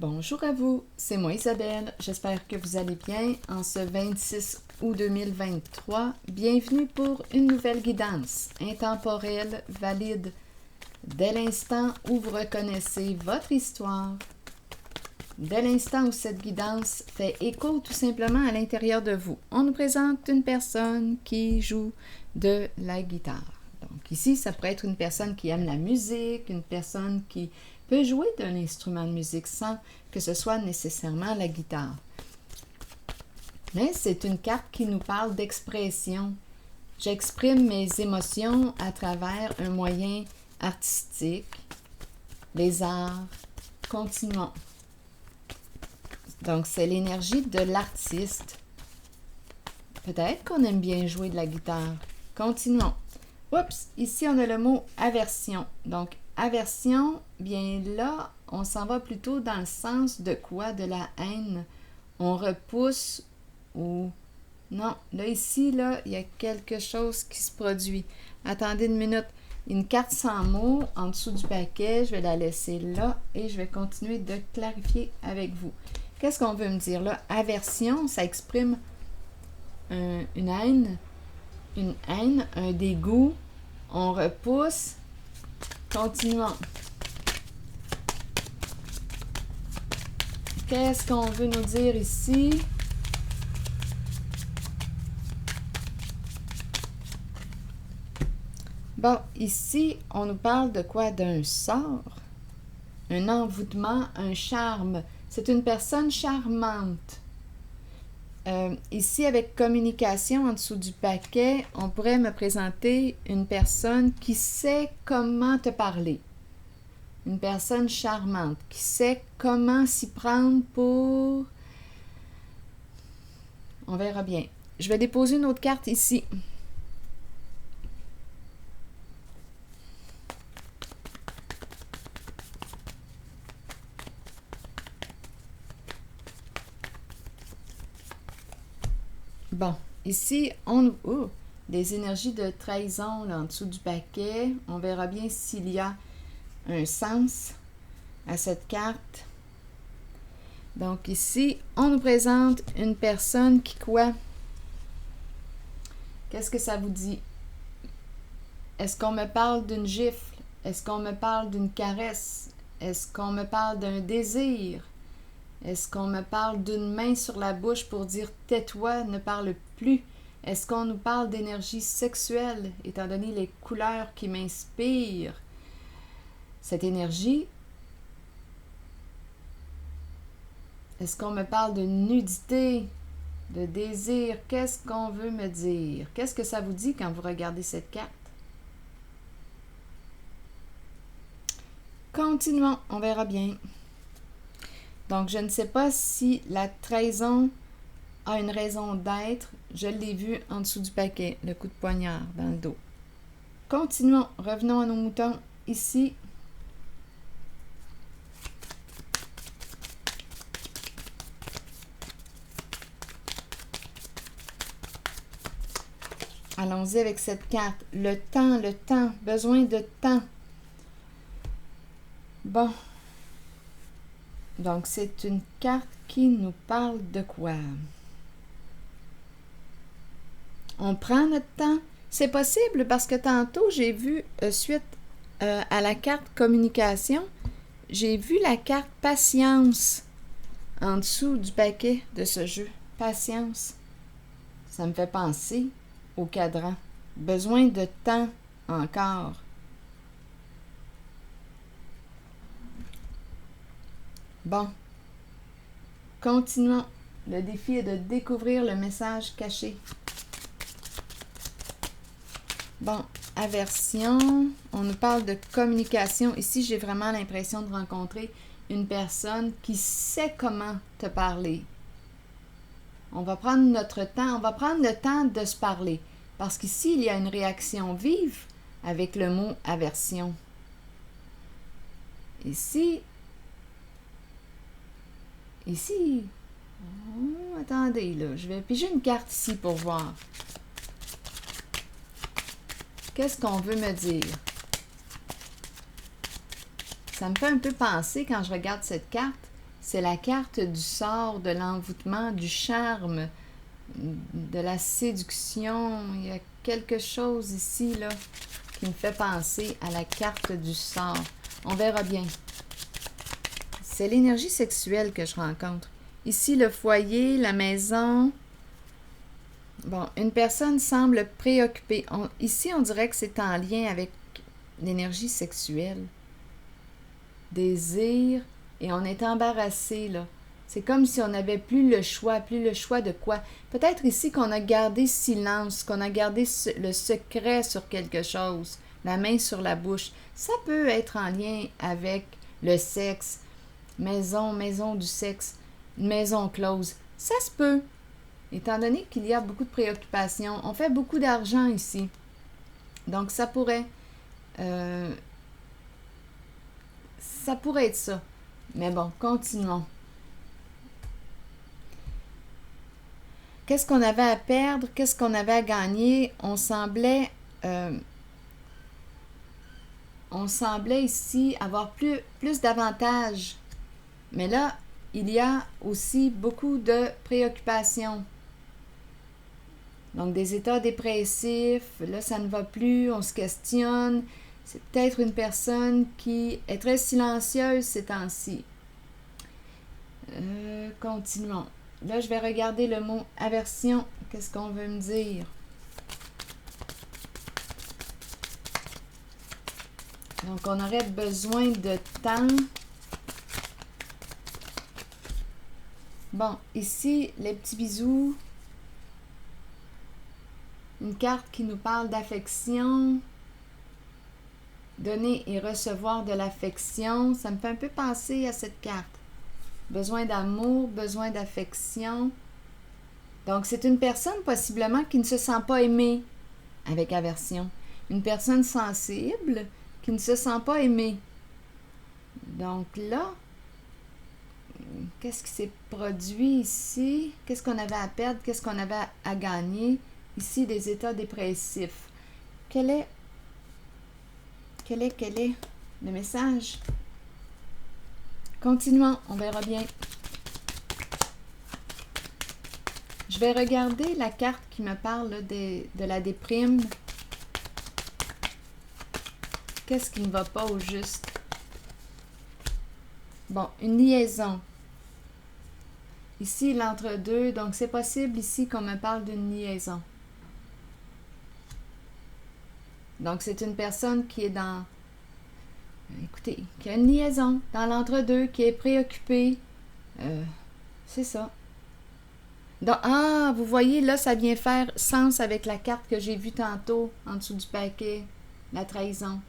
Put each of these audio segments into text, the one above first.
Bonjour à vous, c'est moi Isabelle, j'espère que vous allez bien en ce 26 août 2023. Bienvenue pour une nouvelle guidance intemporelle, valide, dès l'instant où vous reconnaissez votre histoire, dès l'instant où cette guidance fait écho tout simplement à l'intérieur de vous. On nous présente une personne qui joue de la guitare. Donc ici, ça pourrait être une personne qui aime la musique, une personne qui peut jouer d'un instrument de musique sans que ce soit nécessairement la guitare. Mais c'est une carte qui nous parle d'expression. J'exprime mes émotions à travers un moyen artistique, les arts. Continuons. Donc, c'est l'énergie de l'artiste. Peut-être qu'on aime bien jouer de la guitare. Continuons. Oups, ici on a le mot aversion. Donc, aversion, bien là, on s'en va plutôt dans le sens de quoi? De la haine. On repousse ou... Non, là, ici, là, il y a quelque chose qui se produit. Attendez une minute. Une carte sans mots en dessous du paquet. Je vais la laisser là et je vais continuer de clarifier avec vous. Qu'est-ce qu'on veut me dire là? Aversion, ça exprime une haine, un dégoût. On repousse. Continuons. Qu'est-ce qu'on veut nous dire ici? Bon, ici, on nous parle de quoi? D'un sort, un envoûtement, un charme. C'est une personne charmante. Ici, avec communication en dessous du paquet, on pourrait me présenter une personne qui sait comment te parler. Une personne charmante, qui sait comment s'y prendre pour... On verra bien. Je vais déposer une autre carte ici. Bon, ici, on... des énergies de trahison là, en dessous du paquet. On verra bien s'il y a un sens à cette carte. Donc ici, on nous présente une personne qui quoi? Qu'est-ce que ça vous dit? Est-ce qu'on me parle d'une gifle? Est-ce qu'on me parle d'une caresse? Est-ce qu'on me parle d'un désir? Est-ce qu'on me parle d'une main sur la bouche pour dire « tais-toi, ne parle plus » ? Est-ce qu'on nous parle d'énergie sexuelle, étant donné les couleurs qui m'inspirent? Cette énergie, est-ce qu'on me parle de nudité, de désir? Qu'est-ce qu'on veut me dire? Qu'est-ce que ça vous dit quand vous regardez cette carte? Continuons, on verra bien. Donc, je ne sais pas si la trahison a une raison d'être. Je l'ai vu en dessous du paquet, le coup de poignard dans le dos. Continuons, revenons à nos moutons. Ici, allons-y avec cette carte. Le temps, besoin de temps. Bon. Donc, c'est une carte qui nous parle de quoi? On prend notre temps. C'est possible parce que tantôt, j'ai vu, suite à la carte communication, j'ai vu la carte patience en dessous du paquet de ce jeu. Patience. Ça me fait penser au cadran. Besoin de temps encore. Bon. Continuons. Le défi est de découvrir le message caché. Bon, aversion. On nous parle de communication. Ici, j'ai vraiment l'impression de rencontrer une personne qui sait comment te parler. On va prendre notre temps. On va prendre le temps de se parler. Parce qu'ici, il y a une réaction vive avec le mot aversion. Ici, attendez, là, je vais piger une carte ici pour voir. Qu'est-ce qu'on veut me dire? Ça me fait un peu penser, quand je regarde cette carte, c'est la carte du sort, de l'envoûtement, du charme, de la séduction. Il y a quelque chose ici là qui me fait penser à la carte du sort. On verra bien. C'est l'énergie sexuelle que je rencontre. Ici, le foyer, la maison. Bon, une personne semble préoccupée. Ici, on dirait que c'est en lien avec l'énergie sexuelle. Désir, et on est embarrassé, là. C'est comme si on n'avait plus le choix de quoi. Peut-être ici qu'on a gardé silence, qu'on a gardé le secret sur quelque chose, la main sur la bouche. Ça peut être en lien avec le sexe, maison du sexe, maison close. Ça se peut, étant donné qu'il y a beaucoup de préoccupations. On fait beaucoup d'argent ici. Donc, ça pourrait être ça. Mais bon, continuons. Qu'est-ce qu'on avait à perdre? Qu'est-ce qu'on avait à gagner? On semblait ici avoir plus d'avantages. Mais là, il y a aussi beaucoup de préoccupations. Donc, des états dépressifs. Là, ça ne va plus. On se questionne. C'est peut-être une personne qui est très silencieuse ces temps-ci. Continuons. Là, je vais regarder le mot aversion. Qu'est-ce qu'on veut me dire? Donc, on aurait besoin de temps. Bon, ici, les petits bisous. Une carte qui nous parle d'affection. Donner et recevoir de l'affection. Ça me fait un peu penser à cette carte. Besoin d'amour, besoin d'affection. Donc, c'est une personne possiblement qui ne se sent pas aimée avec aversion. Une personne sensible qui ne se sent pas aimée. Donc là, qu'est-ce qui s'est produit ici? Qu'est-ce qu'on avait à perdre? Qu'est-ce qu'on avait à gagner? Ici, des états dépressifs. Quel est le message? Continuons, on verra bien. Je vais regarder la carte qui me parle là, de la déprime. Qu'est-ce qui ne va pas au juste? Bon, une liaison. Ici, l'entre-deux. Donc, c'est possible ici qu'on me parle d'une liaison. Donc, c'est une personne qui est dans... Écoutez, qui a une liaison dans l'entre-deux, qui est préoccupée. C'est ça. Donc, vous voyez, là, ça vient faire sens avec la carte que j'ai vue tantôt, en dessous du paquet. La trahison.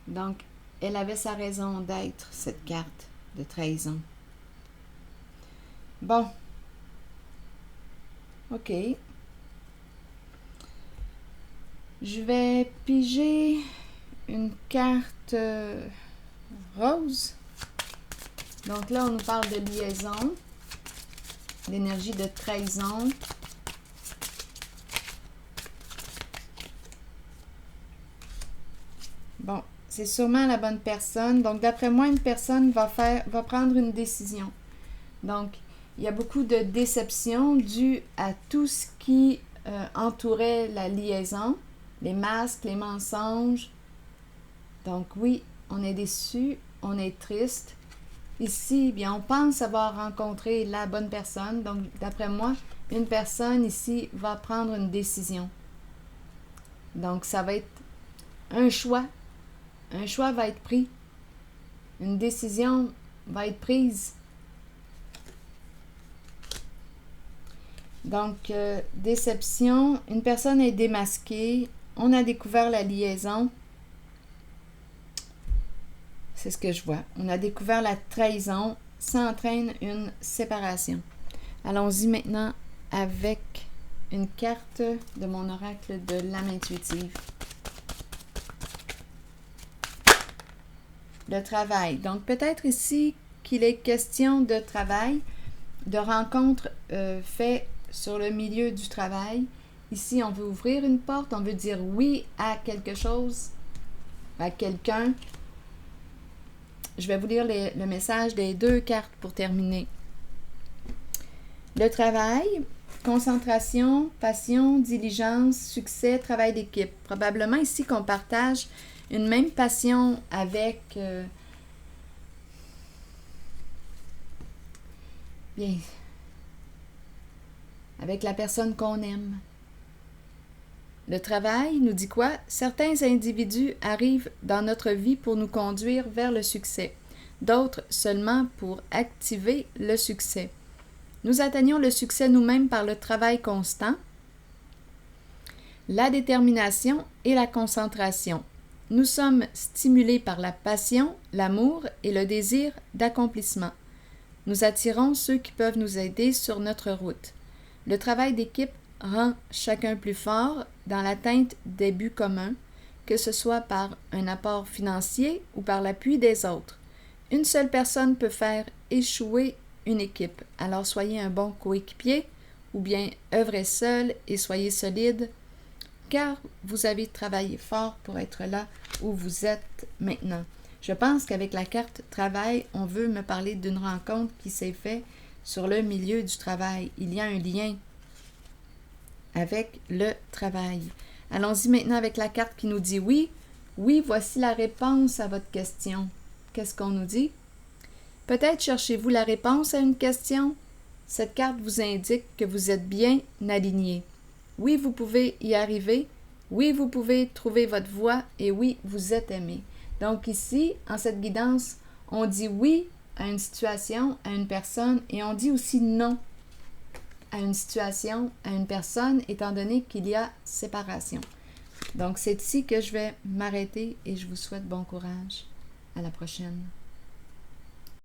Donc, elle avait sa raison d'être, cette carte de trahison. Bon. OK. Je vais piger une carte rose. Donc là, on nous parle de liaison, d'énergie de trahison. Bon, c'est sûrement la bonne personne. Donc, d'après moi, une personne va prendre une décision. Donc, il y a beaucoup de déception due à tout ce qui entourait la liaison, les masques, les mensonges. Donc, oui, on est déçu, on est triste. Ici, bien, on pense avoir rencontré la bonne personne. Donc, d'après moi, une personne ici va prendre une décision. Donc, ça va être un choix. Un choix va être pris. Une décision va être prise. Donc, déception. Une personne est démasquée. On a découvert la liaison. C'est ce que je vois. On a découvert la trahison. Ça entraîne une séparation. Allons-y maintenant avec une carte de mon oracle de l'âme intuitive. Le travail. Donc, peut-être ici qu'il est question de travail, de rencontres faites sur le milieu du travail. Ici, on veut ouvrir une porte, on veut dire oui à quelque chose. à quelqu'un. Je vais vous lire le message des 2 cartes pour terminer. Le travail, concentration, passion, diligence, succès, travail d'équipe. Probablement ici qu'on partage une même passion avec avec la personne qu'on aime. Le travail nous dit quoi? Certains individus arrivent dans notre vie pour nous conduire vers le succès, d'autres seulement pour activer le succès. Nous atteignons le succès nous-mêmes par le travail constant, la détermination et la concentration. Nous sommes stimulés par la passion, l'amour et le désir d'accomplissement. Nous attirons ceux qui peuvent nous aider sur notre route. Le travail d'équipe rend chacun plus fort dans l'atteinte des buts communs, que ce soit par un apport financier ou par l'appui des autres. Une seule personne peut faire échouer une équipe, alors soyez un bon coéquipier ou bien œuvrez seul et soyez solide, car vous avez travaillé fort pour être là où vous êtes maintenant. Je pense qu'avec la carte travail, on veut me parler d'une rencontre qui s'est faite sur le milieu du travail. Il y a un lien avec le travail. Allons-y maintenant avec la carte qui nous dit oui. Oui, voici la réponse à votre question. Qu'est-ce qu'on nous dit? Peut-être cherchez-vous la réponse à une question. Cette carte vous indique que vous êtes bien aligné. Oui, vous pouvez y arriver. Oui, vous pouvez trouver votre voie. Et oui, vous êtes aimé. Donc ici, en cette guidance, on dit oui à une situation, à une personne, et on dit aussi non à une situation, à une personne, étant donné qu'il y a séparation. Donc, c'est ici que je vais m'arrêter et je vous souhaite bon courage. À la prochaine.